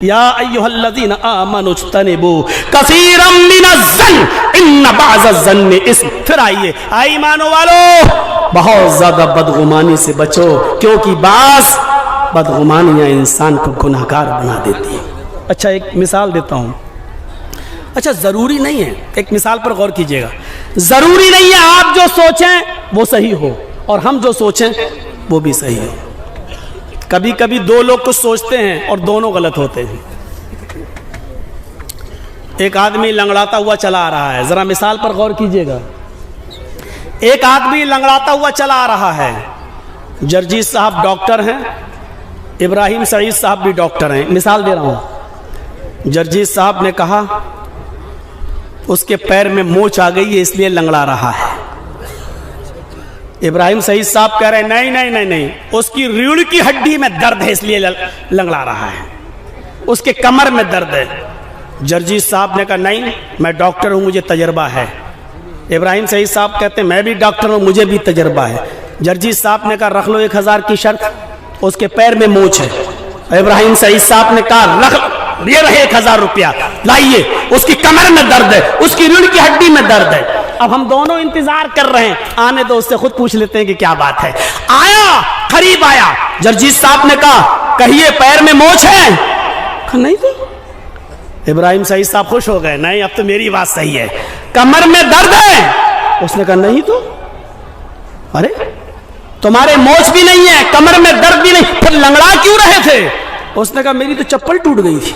یا ایھا الذین آمنوا اجتنبوا کثیرا من الظن ان بعض الظن اسم۔ پھر آئیے ایمانو والو بہت زیادہ بدگمانی سے بچو، کیونکہ بعض بدگمانیاں انسان کو گناہگار بنا دیتی ہیں۔ اچھا ایک مثال دیتا ہوں۔ اچھا ضروری نہیں ہے، ایک مثال پر غور کیجئے گا، ضروری نہیں ہے آپ جو سوچیں وہ صحیح ہو اور ہم جو سوچیں وہ بھی صحیح ہو۔ کبھی کبھی دو لوگ کچھ سوچتے ہیں اور دونوں غلط ہوتے ہیں۔ ایک آدمی لنگڑاتا ہوا چلا آ رہا ہے، ذرا مثال پر غور کیجئے گا۔ ایک آدمی لنگڑاتا ہوا چلا آ رہا ہے، جرجیت صاحب ڈاکٹر ہیں، ابراہیم سعید صاحب بھی ڈاکٹر ہیں، مثال دے رہا ہوں۔ جرجیت صاحب نے کہا اس کے پیر میں موچ آ گئی ہے اس لیے لنگڑا رہا ہے۔ ابراہیم سعید صاحب کہہ رہے ہیں نہیں نہیں نہیں نہیں، اس کی ریڑھ کی ہڈی میں درد ہے اس لیے لنگڑا رہا ہے، اس کے کمر میں درد ہے۔ جرجیت صاحب نے کہا نہیں میں ڈاکٹر ہوں مجھے تجربہ ہے۔ ابراہیم سعید صاحب کہتے ہیں میں بھی ڈاکٹر ہوں مجھے بھی تجربہ ہے۔ جرجیت صاحب نے کہا رکھ لو 1000 کی شرط، اس کے پیر میں موچ ہے۔ ابراہیم سعید صاحب نے کہا رکھ یہ رہے 1000 روپیہ لائیے، اس کی کمر میں درد ہے، اس کی ریڑھ کی ہڈی میں درد ہے۔ اب ہم دونوں انتظار کر رہے ہیں، آنے دو اس سے خود پوچھ لیتے ہیں کہ کیا بات ہے۔ آیا قریب آیا، جرجیت صاحب نے کہا کہیے پیر میں موچ ہے؟ کہا نہیں تو۔ ابراہیم سعید صاحب خوش ہو گئے، نہیں اب تو میری بات صحیح ہے، کمر میں درد ہے؟ اس نے کہا نہیں تو۔ ارے تمہارے موچ بھی نہیں ہے، کمر میں درد بھی نہیں، پھر لنگڑا کیوں رہے تھے؟ اس نے کہا میری تو چپل ٹوٹ گئی تھی،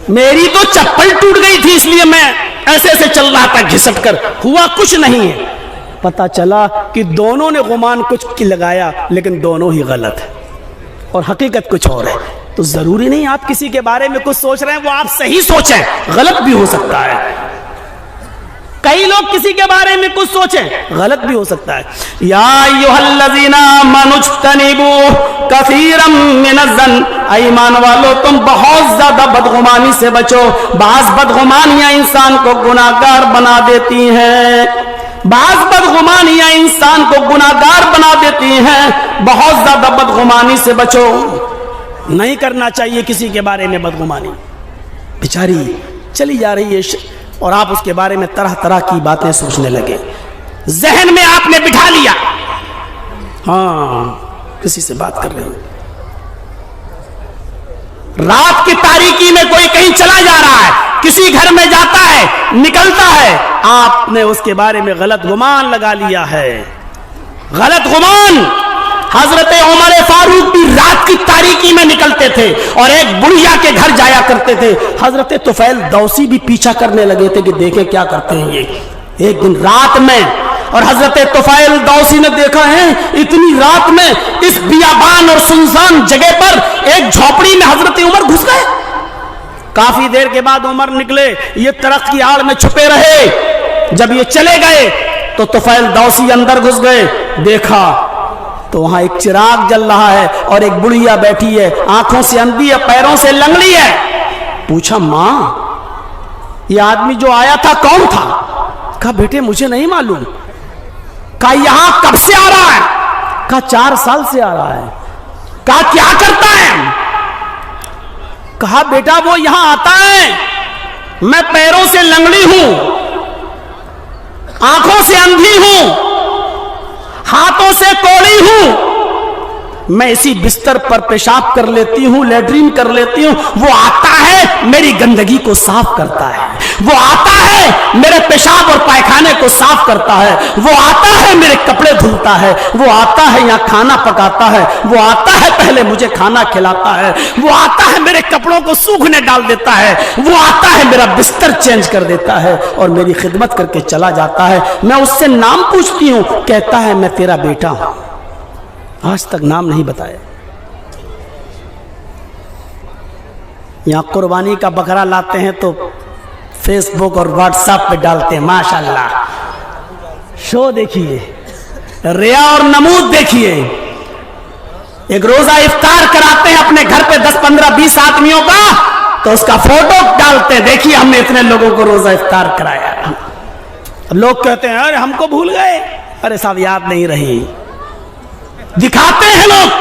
میری تو چپل ٹوٹ گئی تھی اس لیے میں ایسے ایسے چل رہا تھا گھسٹ کر، ہوا کچھ نہیں ہے۔ پتا چلا کہ دونوں نے گمان کچھ کی لگایا لیکن دونوں ہی غلط ہے اور حقیقت کچھ اور ہے۔ تو ضروری نہیں آپ کسی کے بارے میں کچھ سوچ رہے ہیں وہ آپ صحیح سوچیں، غلط بھی ہو سکتا ہے۔ کئی لوگ کسی کے بارے میں کچھ سوچیں غلط بھی ہو سکتا ہے۔ یا ایھا الذین آمنوا اجتنبوا کثیرا من الظن، ایمان والو تم بہت زیادہ بدگمانی سے بچو، بعض بدگمانیاں انسان کو گناہگار بنا دیتی ہیں، بعض بدگمانیاں انسان کو گناہگار بنا دیتی ہیں، بہت زیادہ بدگمانی سے بچو۔ نہیں کرنا چاہیے کسی کے بارے میں بدگمانی، بیچاری چلی جا رہی ہے اور آپ اس کے بارے میں طرح طرح کی باتیں سوچنے لگے، ذہن میں آپ نے بٹھا لیا، ہاں کسی سے بات کر رہے ہیں، رات کی تاریکی میں کوئی کہیں چلا جا رہا ہے، کسی گھر میں جاتا ہے نکلتا ہے، آپ نے اس کے بارے میں غلط گمان لگا لیا ہے، غلط گمان۔ حضرت عمر فاروق بھی رات کی تاریکی میں نکلتے تھے اور ایک بڑھیا کے گھر جایا کرتے تھے، حضرت طفیل دوسی بھی پیچھا کرنے لگے تھے کہ دیکھیں کیا کرتے ہیں یہ۔ ایک دن رات میں، اور حضرت طفیل دوسی نے دیکھا ہے اتنی رات میں اس بیابان اور سنسان جگہ پر ایک جھوپڑی میں حضرت عمر گھس گئے۔ کافی دیر کے بعد عمر نکلے، یہ درخت کی آڑ میں چھپے رہے، جب یہ چلے گئے تو طفیل دوسی اندر گھس گئے، دیکھا تو وہاں ایک چراغ جل رہا ہے اور ایک بڑھیا بیٹھی ہے، آنکھوں سے اندھی ہے، پیروں سے لنگڑی ہے۔ پوچھا ماں یہ آدمی جو آیا تھا کون تھا؟ کہا بیٹے مجھے نہیں معلوم۔ کہا یہاں کب سے آ رہا ہے؟ کہا 4 سال سے آ رہا ہے۔ کہا کیا کرتا ہے؟ کہا بیٹا وہ یہاں آتا ہے، میں پیروں سے لنگڑی ہوں، آنکھوں سے اندھی ہوں، ہاتھوں سے کوڑی ہوں، میں اسی بستر پر پیشاب کر لیتی ہوں، لیٹرین کر لیتی ہوں، وہ آتا ہے میری گندگی کو صاف کرتا ہے، وہ آتا ہے میرے پیشاب اور پائخانے کو صاف کرتا ہے، وہ آتا ہے میرے کپڑے دھلتا ہے، وہ آتا ہے یہاں کھانا پکاتا ہے، وہ آتا ہے پہلے مجھے کھانا کھلاتا ہے، وہ آتا ہے میرے کپڑوں کو سوکھنے ڈال دیتا ہے، وہ آتا ہے میرا بستر چینج کر دیتا ہے اور میری خدمت کر کے چلا جاتا ہے۔ میں اس سے نام پوچھتی ہوں، کہتا ہے میں تیرا بیٹا ہوں، آج تک نام نہیں بتایا۔ یہاں قربانی کا بکرا لاتے ہیں تو فیس بک اور واٹس ایپ پہ ڈالتے ہیں، ماشاءاللہ شو دیکھیے، ریا اور نمود دیکھیے۔ ایک روزہ افطار کراتے ہیں اپنے گھر پہ 10 15 20 آدمیوں کا، تو اس کا فوٹو ڈالتے ہیں، دیکھیے ہم نے اتنے لوگوں کو روزہ افطار کرایا۔ لوگ کہتے ہیں ارے ہم کو بھول گئے، ارے صاحب یاد نہیں رہی، دکھاتے ہیں لوگ۔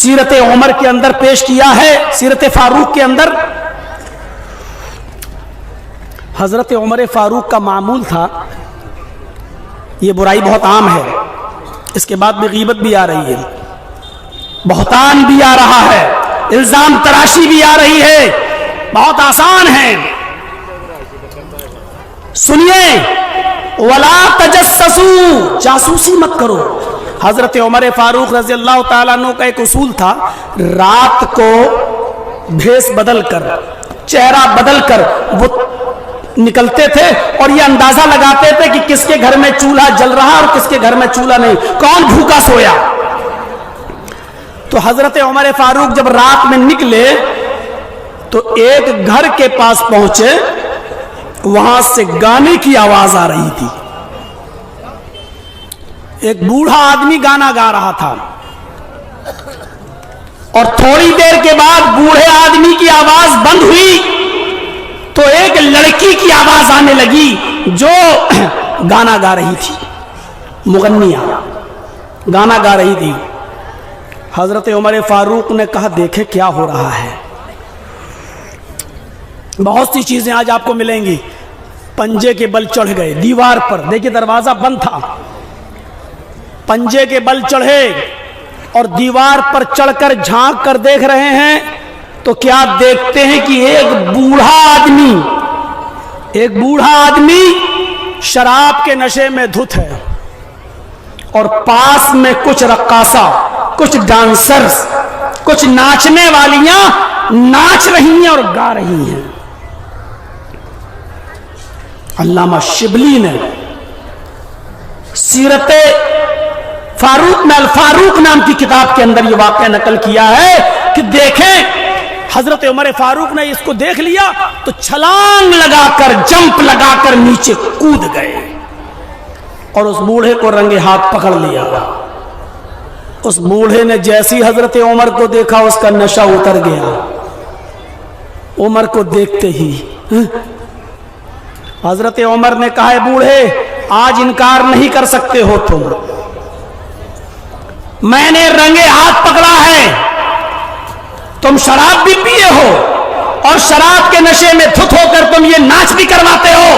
سیرت عمر کے اندر پیش کیا ہے، سیرت فاروق کے اندر حضرت عمر فاروق کا معمول تھا، یہ برائی بہت عام ہے، اس کے بعد میں غیبت بھی آ رہی ہے، بہتان بھی آ رہا ہے، الزام تراشی بھی آ رہی ہے، بہت آسان ہے۔ سنیے، وَلَا تَجَسَّسُوا، جاسوسی مت کرو۔ حضرت عمر فاروق رضی اللہ تعالیٰ عنہ کا ایک اصول تھا، رات کو بھیس بدل کر، چہرہ بدل کر وہ نکلتے تھے اور یہ اندازہ لگاتے تھے کہ کس کے گھر میں چولہا جل رہا اور کس کے گھر میں چولہا نہیں، کون بھوکا سویا۔ تو حضرت عمر فاروق جب رات میں نکلے تو ایک گھر کے پاس پہنچے، وہاں سے گانے کی آواز آ رہی تھی، ایک بوڑھا آدمی گانا گا رہا تھا، اور تھوڑی دیر کے بعد بوڑھے آدمی کی آواز بند ہوئی تو ایک لڑکی کی آواز آنے لگی جو گانا گا رہی تھی، مغنیہ گانا گا رہی تھی۔ حضرت عمر فاروق نے کہا دیکھے کیا ہو رہا ہے۔ بہت سی چیزیں آج آپ کو ملیں گی، پنجے کے بل چڑھ گئے دیوار پر، دیکھیے دروازہ بند تھا، پنجے کے بل چڑھے اور دیوار پر چڑھ کر جھانک کر دیکھ رہے ہیں تو کیا دیکھتے ہیں کہ ایک بوڑھا آدمی شراب کے نشے میں دھت ہے، اور پاس میں کچھ رقاصہ، کچھ ڈانسرز، کچھ ناچنے والیاں ناچ رہی ہیں اور گا رہی ہیں۔ علامہ شبلی نے سیرت فاروق میں الفاروق نام کی کتاب کے اندر یہ واقعہ نقل کیا ہے کہ دیکھیں حضرت عمر فاروق نے اس کو دیکھ لیا تو چھلانگ لگا کر، جمپ لگا کر نیچے کود گئے اور اس بوڑھے کو رنگے ہاتھ پکڑ لیا۔ اس بوڑھے نے جیسی حضرت عمر کو دیکھا اس کا نشہ اتر گیا، عمر کو دیکھتے ہی حضرت عمر نے کہا، بوڑھے آج انکار نہیں کر سکتے ہو تم، میں نے رنگے ہاتھ پکڑا ہے، تم شراب بھی پیے ہو اور شراب کے نشے میں دھت ہو کر تم یہ ناچ بھی کرواتے ہو،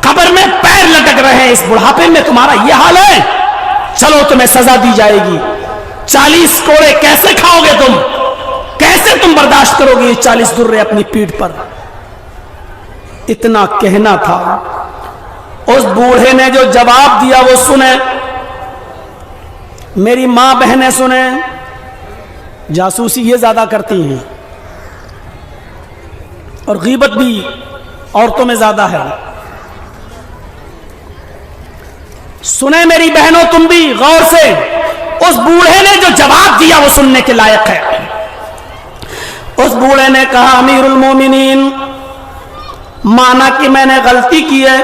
قبر میں پیر لٹک رہے ہیں، اس بڑھاپے میں تمہارا یہ حال ہے، چلو تمہیں سزا دی جائے گی، 40 کوڑے کیسے کھاؤ گے تم، کیسے تم برداشت کرو گے یہ 40 درے اپنی پیٹھ پر۔ اتنا کہنا تھا، اس بوڑھے نے جو جواب دیا وہ سنیں، میری ماں بہنیں سنیں، جاسوسی یہ زیادہ کرتی ہیں اور غیبت بھی عورتوں میں زیادہ ہے۔ سنیں میری بہنوں تم بھی غور سے، اس بوڑھے نے جو جواب دیا وہ سننے کے لائق ہے۔ اس بوڑھے نے کہا، امیر المومنین، مانا کہ میں نے غلطی کی ہے،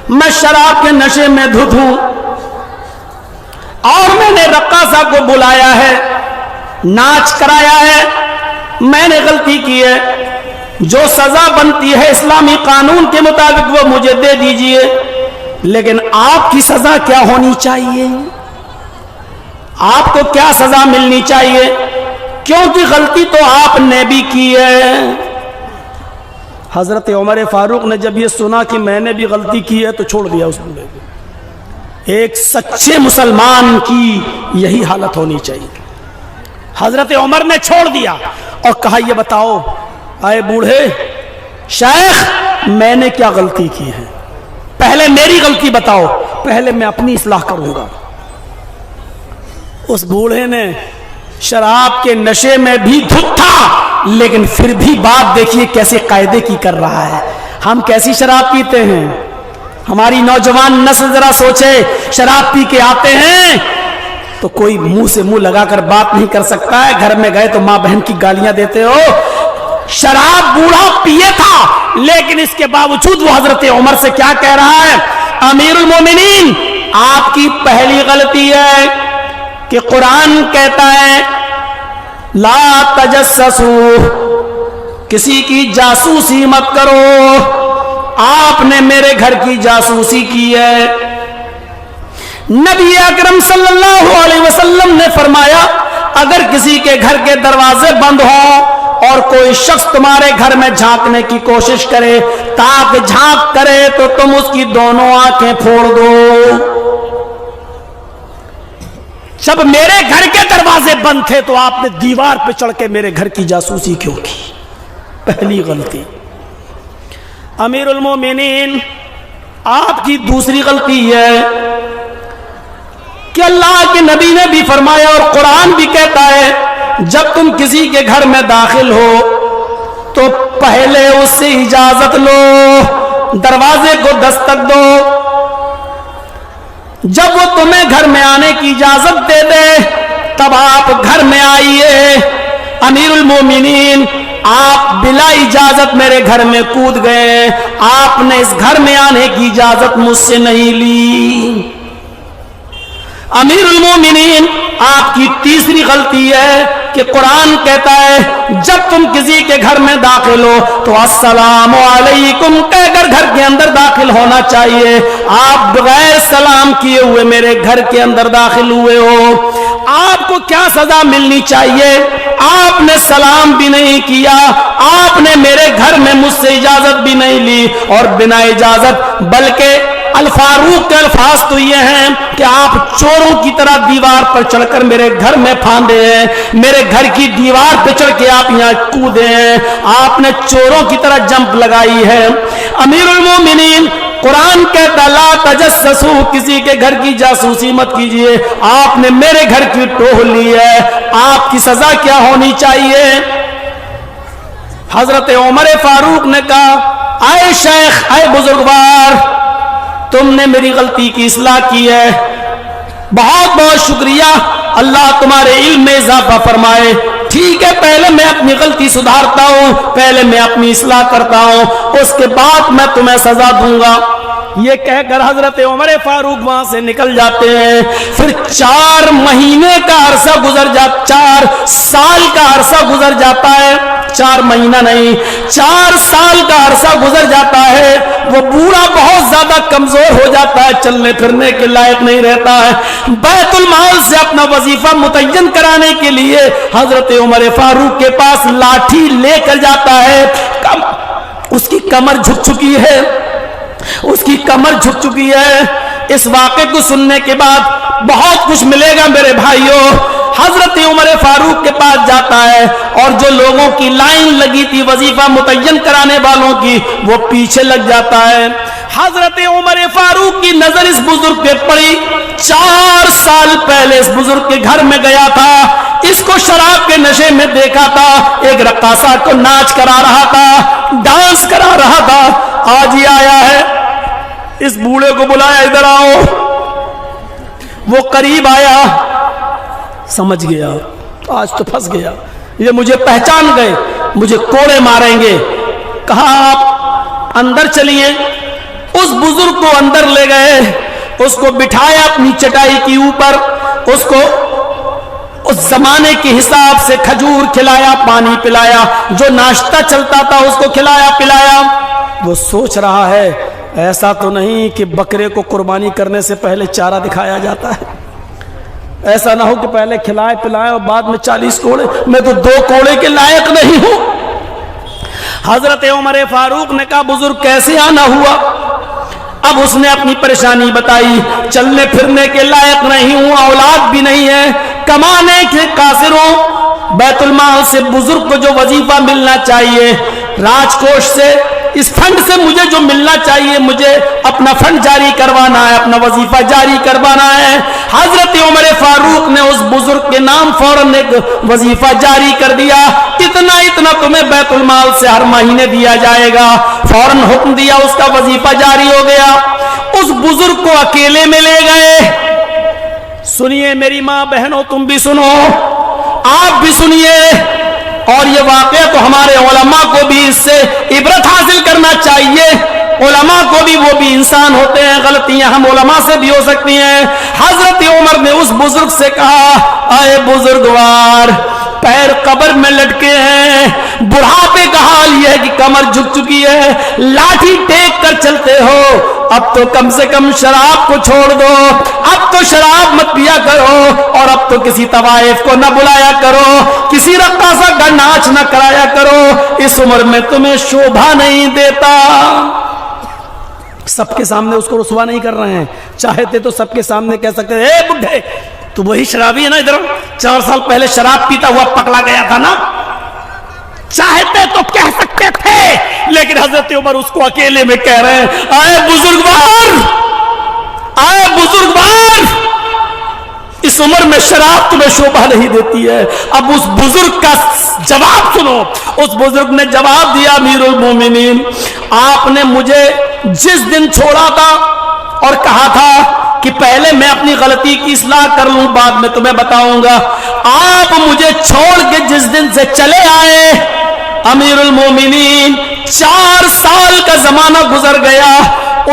میں شراب کے نشے میں دھت ہوں اور میں نے رقاصہ کو بلایا ہے، ناچ کرایا ہے، میں نے غلطی کی ہے، جو سزا بنتی ہے اسلامی قانون کے مطابق وہ مجھے دے دیجئے، لیکن آپ کی سزا کیا ہونی چاہیے، آپ کو کیا سزا ملنی چاہیے، کیونکہ غلطی تو آپ نے بھی کی ہے۔ حضرت عمر فاروق نے جب یہ سنا کہ میں نے بھی غلطی کی ہے تو چھوڑ دیا اس بوڑھے کو۔ ایک سچے مسلمان کی یہی حالت ہونی چاہیے۔ حضرت عمر نے چھوڑ دیا اور کہا، یہ بتاؤ اے بوڑھے شیخ، میں نے کیا غلطی کی ہے، پہلے میری غلطی بتاؤ، پہلے میں اپنی اصلاح کروں گا۔ اس بوڑھے نے شراب کے نشے میں بھی دھت تھا، لیکن پھر بھی بات دیکھیے کیسے قاعدے کی کر رہا ہے۔ ہم کیسی شراب پیتے ہیں، ہماری نوجوان نسل ذرا سوچے، شراب پی کے آتے ہیں تو کوئی منہ سے منہ لگا کر بات نہیں کر سکتا ہے، گھر میں گئے تو ماں بہن کی گالیاں دیتے ہو۔ شراب بوڑھا پیے تھا، لیکن اس کے باوجود وہ حضرت عمر سے کیا کہہ رہا ہے، امیر المومنین، آپ کی پہلی غلطی ہے کہ قرآن کہتا ہے لا تجسسوا، کسی کی جاسوسی مت کرو، آپ نے میرے گھر کی جاسوسی کی ہے۔ نبی اکرم صلی اللہ علیہ وسلم نے فرمایا، اگر کسی کے گھر کے دروازے بند ہوں اور کوئی شخص تمہارے گھر میں جھانکنے کی کوشش کرے تاکہ جھانک کرے تو تم اس کی دونوں آنکھیں پھوڑ دو. جب میرے گھر کے دروازے بند تھے تو آپ نے دیوار پہ چڑھ کے میرے گھر کی جاسوسی کیوں کی؟ پہلی غلطی. امیر المومنین آپ کی دوسری غلطی ہے کہ اللہ کے نبی نے بھی فرمایا اور قرآن بھی کہتا ہے جب تم کسی کے گھر میں داخل ہو تو پہلے اس سے اجازت لو, دروازے کو دستک دو. جب وہ تمہیں گھر میں آنے کی اجازت دے دے تب آپ گھر میں آئیے. امیر المومنین آپ بلا اجازت میرے گھر میں کود گئے, آپ نے اس گھر میں آنے کی اجازت مجھ سے نہیں لی. امیر المومنین آپ کی تیسری غلطی ہے کہ قرآن کہتا ہے جب تم کسی کے گھر میں داخل ہو تو السلام علیکم کہہ کر گھر کے اندر داخل ہونا چاہیے. آپ بغیر سلام کیے ہوئے میرے گھر کے اندر داخل ہوئے ہو, آپ کو کیا سزا ملنی چاہیے؟ آپ نے سلام بھی نہیں کیا, آپ نے میرے گھر میں مجھ سے اجازت بھی نہیں لی, اور بنا اجازت بلکہ الفاروق کے الفاظ تو یہ ہیں کہ آپ چوروں کی طرح دیوار پر چڑھ کر میرے گھر میں پھاندے ہیں, میرے گھر کی دیوار پہ چڑھ کے آپ یہاں کودے ہیں, آپ نے چوروں کی طرح جمپ لگائی ہے. امیر المومنین قرآن کہتا لا تجسسو, کسی کے گھر کی جاسوسی مت کیجئے. آپ نے میرے گھر کی ٹوہ لی ہے, آپ کی سزا کیا ہونی چاہیے؟ حضرت عمر فاروق نے کہا اے شیخ, اے بزرگوار, تم نے میری غلطی کی اصلاح کی ہے, بہت بہت شکریہ, اللہ تمہارے علم میں اضافہ فرمائے. ٹھیک ہے, پہلے میں اپنی غلطی سدھارتا ہوں, پہلے میں اپنی اصلاح کرتا ہوں, اس کے بعد میں تمہیں سزا دوں گا. یہ کہہ کر حضرت عمر فاروق وہاں سے نکل جاتے ہیں. پھر 4 مہینے کا عرصہ گزر جاتا, 4 سال کا عرصہ گزر جاتا ہے, 4 مہینہ نہیں 4 سال کا عرصہ گزر جاتا ہے. وہ بوڑھا بہت زیادہ کمزور ہو جاتا ہے, چلنے پھرنے کے لائق نہیں رہتا ہے. بیت المال سے اپنا وظیفہ متعین کرانے کے لیے حضرت عمر فاروق کے پاس لاٹھی لے کر جاتا ہے. اس کی کمر جھک چکی ہے, اس کی کمر جھک چکی ہے. اس واقعے کو سننے کے بعد بہت کچھ ملے گا میرے بھائیوں. حضرت عمر فاروق کے پاس جاتا ہے اور جو لوگوں کی لائن لگی تھی وظیفہ متعین کرانے والوں کی, وہ پیچھے لگ جاتا ہے. حضرت عمر فاروق کی نظر اس بزرگ پہ پڑی. 4 سال پہلے اس بزرگ کے گھر میں گیا تھا, اس کو شراب کے نشے میں دیکھا تھا, ایک رقاصہ کو ناچ کرا رہا تھا, ڈانس کرا رہا تھا. آج ہی آیا ہے, اس بوڑھے کو بلایا, ادھر آؤ. وہ قریب آیا, سمجھ گیا آج تو پھنس گیا, یہ مجھے پہچان گئے, مجھے کوڑے ماریں گے. کہا آپ اندر چلیے. اس بزرگ کو اندر لے گئے, اس کو بٹھایا اپنی چٹائی کے اوپر, اس کو اس زمانے کے حساب سے کھجور کھلایا, پانی پلایا, جو ناشتہ چلتا تھا اس کو کھلایا پلایا. وہ سوچ رہا ہے ایسا تو نہیں کہ بکرے کو قربانی کرنے سے پہلے چارہ دکھایا جاتا ہے, ایسا نہ ہو کہ پہلے کھلائے پلائے اور بعد میں 40 کوڑے, میں تو 2 کوڑے کے لائق نہیں ہوں. حضرت عمر فاروق نے کہا بزرگ کیسے آنا ہوا؟ اب اس نے اپنی پریشانی بتائی, چلنے پھرنے کے لائق نہیں ہوں, اولاد بھی نہیں ہے, کمانے کے قاصر ہوں. بیت المال سے بزرگ کو جو وظیفہ ملنا چاہیے, راج کوش سے, اس فنڈ سے مجھے جو ملنا چاہیے, مجھے اپنا فنڈ جاری کروانا ہے, اپنا وظیفہ جاری کروانا ہے. حضرت عمر فاروق نے اس بزرگ کے نام فوراً ایک وظیفہ جاری کر دیا, اتنا تمہیں بیت المال سے ہر مہینے دیا جائے گا. فوراً حکم دیا, اس کا وظیفہ جاری ہو گیا. اس بزرگ کو اکیلے میں لے گئے. سنیے میری ماں بہنوں, تم بھی سنو, آپ بھی سنیے, اور یہ واقعہ تو ہمارے علماء کو بھی اس سے عبرت حاصل کرنا چاہیے. علماء کو بھی, وہ بھی انسان ہوتے ہیں, غلطیاں ہم علماء سے بھی ہو سکتی ہیں. حضرت عمر نے اس بزرگ سے کہا اے بزرگوار, پیر قبر میں لٹکے ہیں، بڑھاپے کا حال یہ ہے کہ کمر جھک چکی ہے، لاٹھی ٹیک کر چلتے ہو، اب تو کم سے کم شراب کو چھوڑ دو، اب تو شراب مت پیا کرو، اور اب تو کسی طوائف کو نہ بلایا کرو، کسی رقاصہ کا ناچ نہ کرایا کرو، اس عمر میں تمہیں شوبھا نہیں دیتا۔ سب کے سامنے اس کو رسوا نہیں کر رہے ہیں، چاہتے تو سب کے سامنے کہہ سکتے اے بڈھے تو وہی شرابی ہے نا، ادھر 4 سال پہلے شراب پیتا ہوا پکڑا گیا تھا نا، چاہتے تو کہہ سکتے تھے، لیکن حضرت عمر اس کو اکیلے میں کہہ رہے ہیں آئے بزرگوار، آئے بزرگوار، اس عمر میں شراب تمہیں شوبھا نہیں دیتی ہے۔ اب اس بزرگ کا جواب سنو، اس بزرگ نے جواب دیا امیر المومنین، آپ نے مجھے جس دن چھوڑا تھا اور کہا تھا کہ پہلے میں اپنی غلطی کی اصلاح کر لوں بعد میں تمہیں بتاؤں گا، آپ مجھے چھوڑ کے جس دن سے چلے آئے امیر المومنین 4 سال کا زمانہ گزر گیا،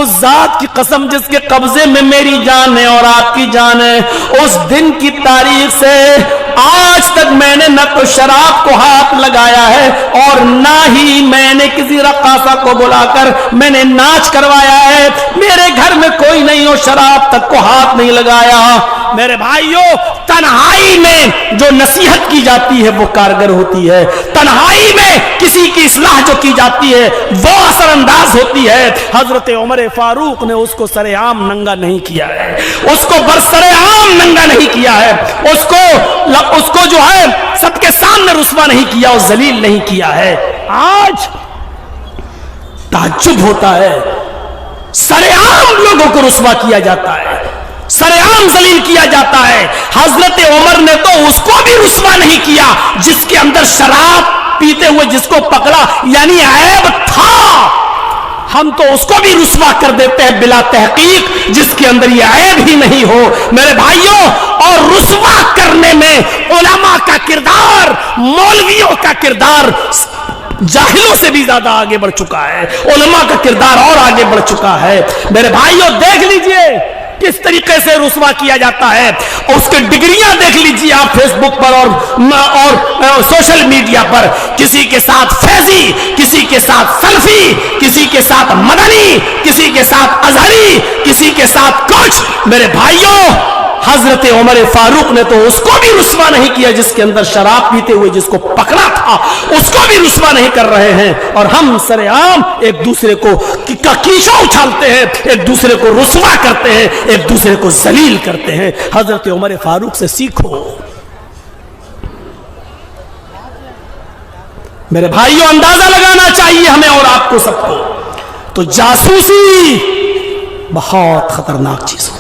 اس ذات کی قسم جس کے قبضے میں میری جان ہے اور آپ کی جان ہے، اس دن کی تاریخ سے آج تک میں نے نہ تو شراب کو ہاتھ لگایا ہے اور نہ ہی میں نے کسی رقاصہ کو بلا کر میں نے ناچ کروایا ہے، میرے گھر میں کوئی نہیں ہو شراب تک کو ہاتھ نہیں لگایا۔ میرے بھائیوں، تنہائی میں جو نصیحت کی جاتی ہے وہ کارگر ہوتی ہے، تنہائی میں کسی کی اصلاح جو کی جاتی ہے وہ اثر انداز ہوتی ہے۔ حضرت عمر فاروق نے اس کو سر عام ننگا نہیں کیا ہے، اس کو برسر عام ننگا نہیں کیا ہے، اس کو جو ہے سب کے سامنے رسوا نہیں کیا اور ذلیل نہیں کیا ہے۔ آج تعجب ہوتا ہے، سر عام لوگوں کو رسوا کیا جاتا ہے، سر عام ذلیل کیا جاتا ہے۔ حضرت عمر نے تو اس کو بھی رسوا نہیں کیا جس کے اندر شراب پیتے ہوئے جس کو پکڑا، یعنی عیب تھا، ہم تو اس کو بھی رسوا کر دیتے ہیں بلا تحقیق جس کے اندر یہ عیب ہی نہیں ہو۔ میرے بھائیوں، اور رسوا کرنے میں علماء کا کردار، مولویوں کا کردار جاہلوں سے بھی زیادہ آگے بڑھ چکا ہے، علماء کا کردار اور آگے بڑھ چکا ہے۔ میرے بھائیوں دیکھ لیجئے کس طریقے سے رسوا کیا جاتا ہے، اس کے ڈگریاں دیکھ لیجئے آپ فیس بک پر اور سوشل میڈیا پر، کسی کے ساتھ فیضی، کسی کے ساتھ سلفی، کسی کے ساتھ مدنی، کسی کے ساتھ ازہری، کسی کے ساتھ کچھ۔ میرے بھائیوں، حضرت عمر فاروق نے تو اس کو بھی رسوا نہیں کیا جس کے اندر شراب پیتے ہوئے جس کو پکڑا تھا، اس کو بھی رسوا نہیں کر رہے ہیں، اور ہم سر عام ایک دوسرے کو کیچو اچھالتے ہیں، ایک دوسرے کو رسوا کرتے ہیں، ایک دوسرے کو ذلیل کرتے ہیں۔ حضرت عمر فاروق سے سیکھو۔ میرے بھائیوں، اندازہ لگانا چاہیے ہمیں اور آپ کو سب کو، تو جاسوسی بہت خطرناک چیز